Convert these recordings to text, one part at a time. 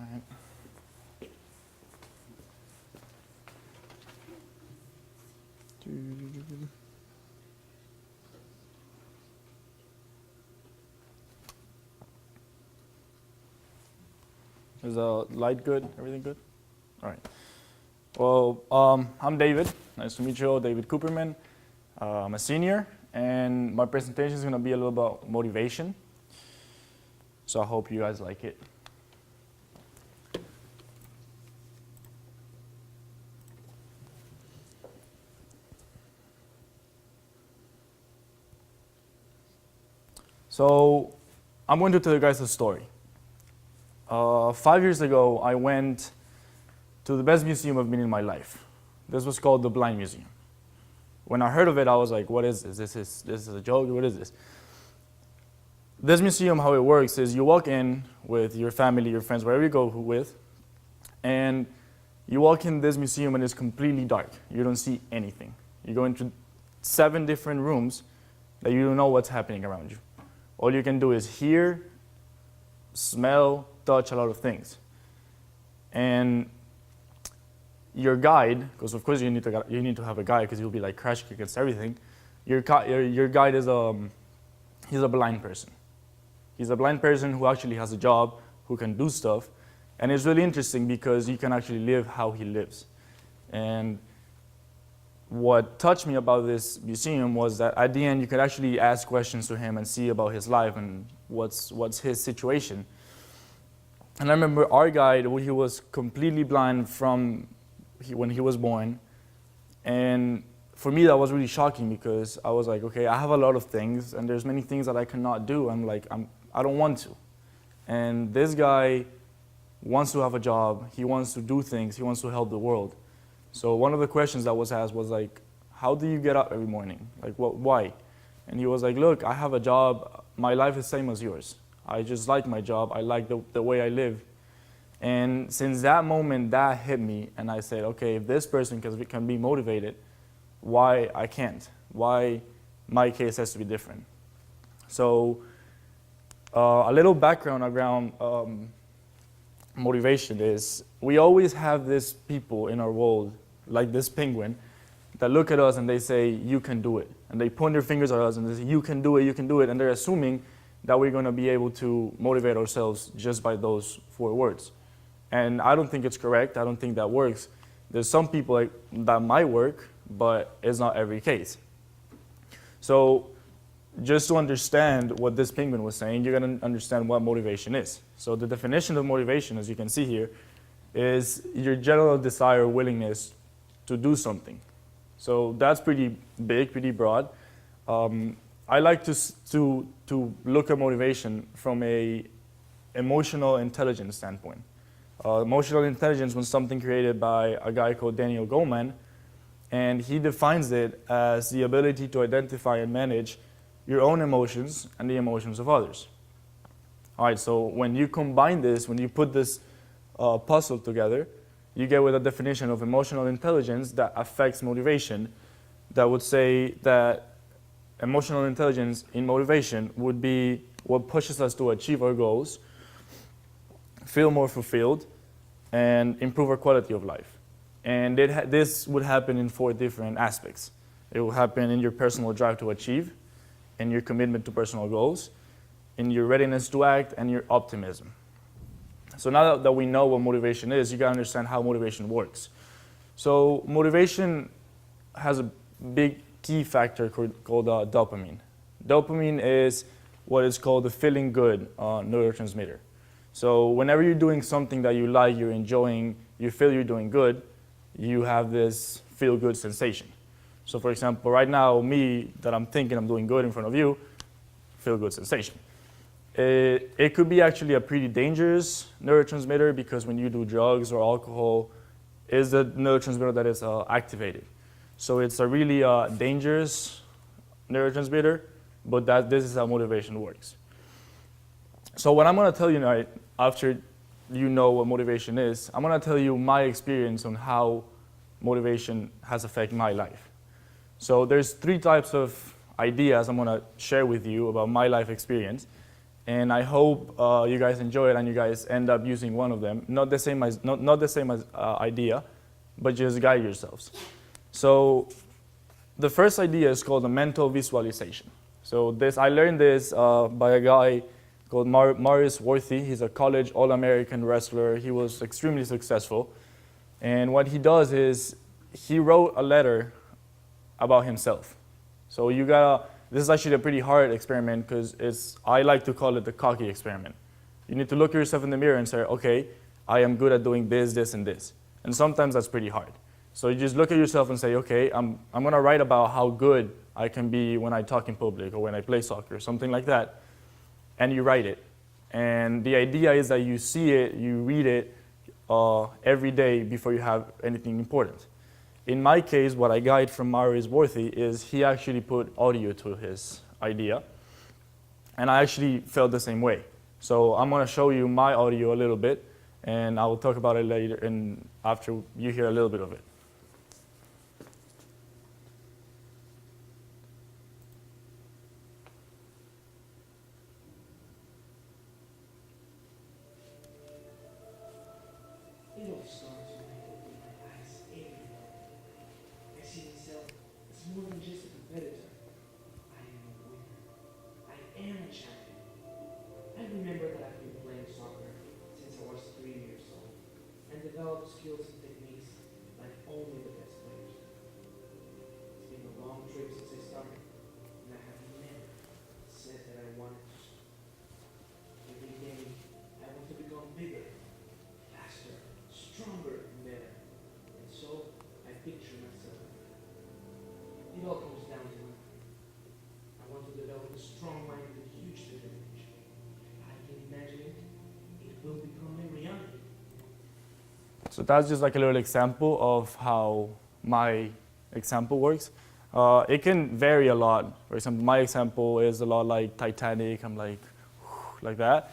right. Is the light good? Everything good? All right. Well, I'm David. Nice to meet you all. David Cupperman. I'm a senior, and my presentation is going to be a little about motivation. So I hope you guys like it. So I'm going to tell you guys a story. 5 years ago, I went to the best museum I've been in my life. This was called the Blind Museum. When I heard of it, I was like, what is this? This is a joke? What is this? This museum, how it works is you walk in with your family, your friends, wherever you go with, and you walk in this museum and it's completely dark. You don't see anything. You go into 7 different rooms that you don't know what's happening around you. All you can do is hear, smell, touch a lot of things. And your guide, because of course you need to have a guide because you'll be like crashing against everything. Your guide is he's a blind person. He's a blind person who actually has a job, who can do stuff, and it's really interesting because you can actually live how he lives. And what touched me about this museum was that at the end you could actually ask questions to him and see about his life and what's his situation. And I remember our guide, he was completely blind from when he was born. And for me that was really shocking because I was like, okay, I have a lot of things and there's many things that I cannot do. I don't want to. And this guy wants to have a job, he wants to do things, he wants to help the world. So one of the questions that was asked was like, how do you get up every morning? Like, why? And he was like, look, I have a job, my life is the same as yours. I just like my job, I like the way I live. And since that moment, that hit me, and I said, okay, if this person can be motivated, why I can't? Why my case has to be different? So a little background around motivation is we always have these people in our world, like this penguin, that look at us and they say, you can do it. And they point their fingers at us and they say, you can do it, and they're assuming that we're going to be able to motivate ourselves just by those 4 words. And I don't think it's correct. I don't think that works. There's some people that might work, but it's not every case. So just to understand what this penguin was saying, you're going to understand what motivation is. So the definition of motivation, as you can see here, is your general desire or willingness to do something. So that's pretty big, pretty broad. I like to look at motivation from a emotional intelligence standpoint. Emotional intelligence was something created by a guy called Daniel Goleman, and he defines it as the ability to identify and manage your own emotions and the emotions of others. All right, so when you combine this, when you put this puzzle together, you get with a definition of emotional intelligence that affects motivation that would say that emotional intelligence in motivation would be what pushes us to achieve our goals, feel more fulfilled, and improve our quality of life. And this would happen in 4 different aspects. It will happen in your personal drive to achieve, in your commitment to personal goals, in your readiness to act, and your optimism. So now that we know what motivation is, you got to understand how motivation works. So motivation has a big key factor called dopamine. Dopamine is what is called the feeling good neurotransmitter. So whenever you're doing something that you like, you're enjoying, you feel you're doing good, you have this feel-good sensation. So for example, right now, me, that I'm thinking I'm doing good in front of you, feel-good sensation. It could be actually a pretty dangerous neurotransmitter because when you do drugs or alcohol, it's the neurotransmitter that is activated. So it's a really dangerous neurotransmitter, but this is how motivation works. So what I'm going to tell you now, after you know what motivation is, I'm going to tell you my experience on how motivation has affected my life. So there's 3 types of ideas I'm going to share with you about my life experience. And I hope you guys enjoy it and you guys end up using one of them. Not the same as, not the same as idea, but just guide yourselves. So the first idea is called a mental visualization. So this, I learned this by a guy called Maurice Worthy. He's a college All-American wrestler. He was extremely successful. And what he does is he wrote a letter about himself. So you gotta, this is actually a pretty hard experiment because it's, I like to call it the cocky experiment. You need to look at yourself in the mirror and say, okay, I am good at doing this, this, and this. And sometimes that's pretty hard. So you just look at yourself and say, okay, I'm gonna write about how good I can be when I talk in public or when I play soccer, something like that. And you write it. And the idea is that you see it, you read it every day before you have anything important. In my case, what I got from Maurice Worthy is he actually put audio to his idea. And I actually felt the same way. So I'm gonna show you my audio a little bit, and I will talk about it later and after you hear a little bit of it. It all starts when I open my eyes every morning. I see myself as more than just a competitor. I am a winner. I am a champion. I remember that I've been playing soccer since I was 3 years old and developed skills and techniques like only the best players do. It's been a long trip since I started, and I have never said that I wanted to stop. Every day, I want to become bigger, faster, stronger, and better. And so, I picture myself. It all comes down to one thing. I want to develop a strong mind with huge determination. If I can imagine it, it will become a reality. So that's just like a little example of how my example works. It can vary a lot. For example, my example is a lot like Titanic. I'm like that.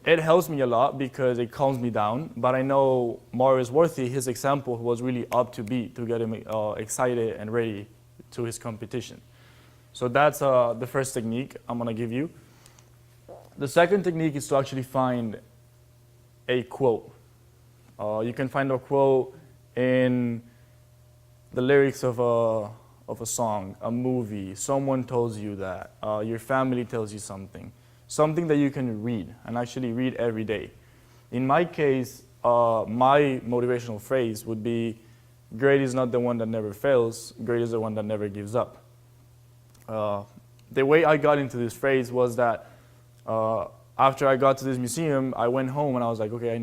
It helps me a lot because it calms me down. But I know Maurice Worthy, his example was really up to beat to get him excited and ready to his competition. So that's the first technique I'm gonna give you. The second technique is to actually find a quote. You can find a quote in the lyrics of a song, a movie, someone tells you that, your family tells you something that you can read and actually read every day. In my case, my motivational phrase would be, great is not the one that never fails, great is the one that never gives up. The way I got into this phrase was that after I got to this museum, I went home and I was like, okay, I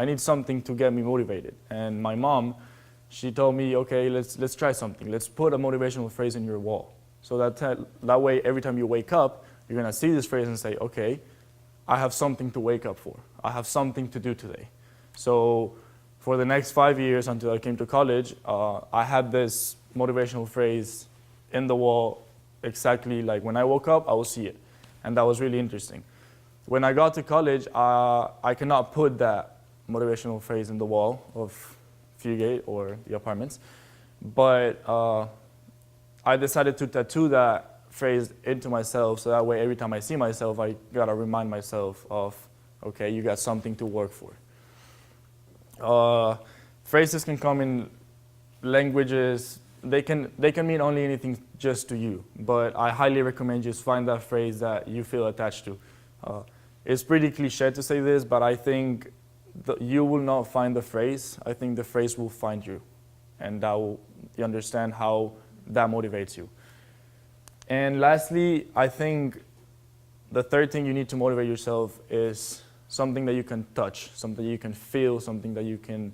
need something to get me motivated. And my mom, she told me, okay, let's try something. Let's put a motivational phrase in your wall. So that way, every time you wake up, you're gonna see this phrase and say, okay, I have something to wake up for. I have something to do today. So for the next 5 years until I came to college, I had this motivational phrase in the wall exactly like when I woke up, I will see it. And that was really interesting. When I got to college, I cannot put that motivational phrase in the wall of Fugate or the apartments, but I decided to tattoo that phrase into myself so that way every time I see myself, I gotta remind myself of, okay, you got something to work for. Phrases can come in languages, they can mean only anything just to you, but I highly recommend just find that phrase that you feel attached to. It's pretty cliche to say this, but I think you will not find the phrase. I think the phrase will find you, and you understand how that motivates you. And lastly, I think the third thing you need to motivate yourself is something that you can touch, something you can feel, something that you can,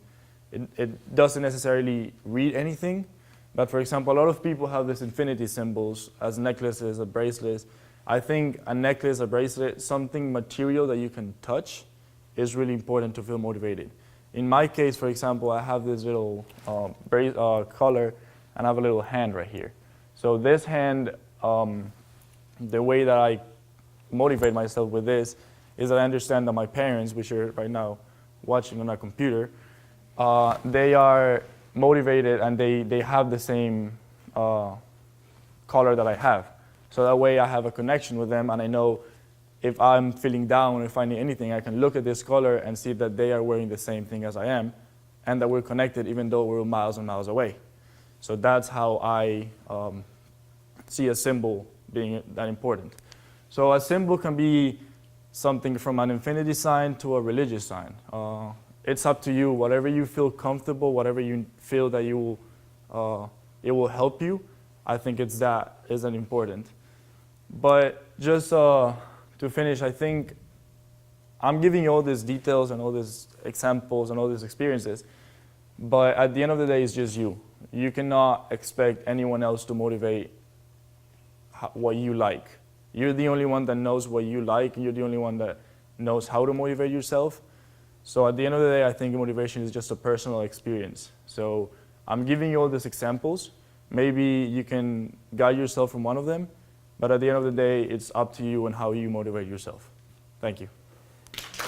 it doesn't necessarily read anything, but for example, a lot of people have these infinity symbols as necklaces or bracelets. I think a necklace, a bracelet, something material that you can touch is really important to feel motivated. In my case, for example, I have this little collar and I have a little hand right here. So this hand, the way that I motivate myself with this is that I understand that my parents, which are right now watching on a computer, they are motivated and they have the same color that I have. So that way I have a connection with them, and I know if I'm feeling down or finding anything, I can look at this color and see that they are wearing the same thing as I am, and that we're connected even though we're miles and miles away. So that's how I see a symbol being that important. So a symbol can be something from an infinity sign to a religious sign. It's up to you, whatever you feel comfortable, whatever you feel that it will help you. I think that isn't important. But just to finish, I think I'm giving you all these details and all these examples and all these experiences, but at the end of the day, it's just you. You cannot expect anyone else to motivate what you like. You're the only one that knows what you like, and you're the only one that knows how to motivate yourself. So at the end of the day, I think motivation is just a personal experience. So I'm giving you all these examples. Maybe you can guide yourself from one of them, but at the end of the day, it's up to you and how you motivate yourself. Thank you.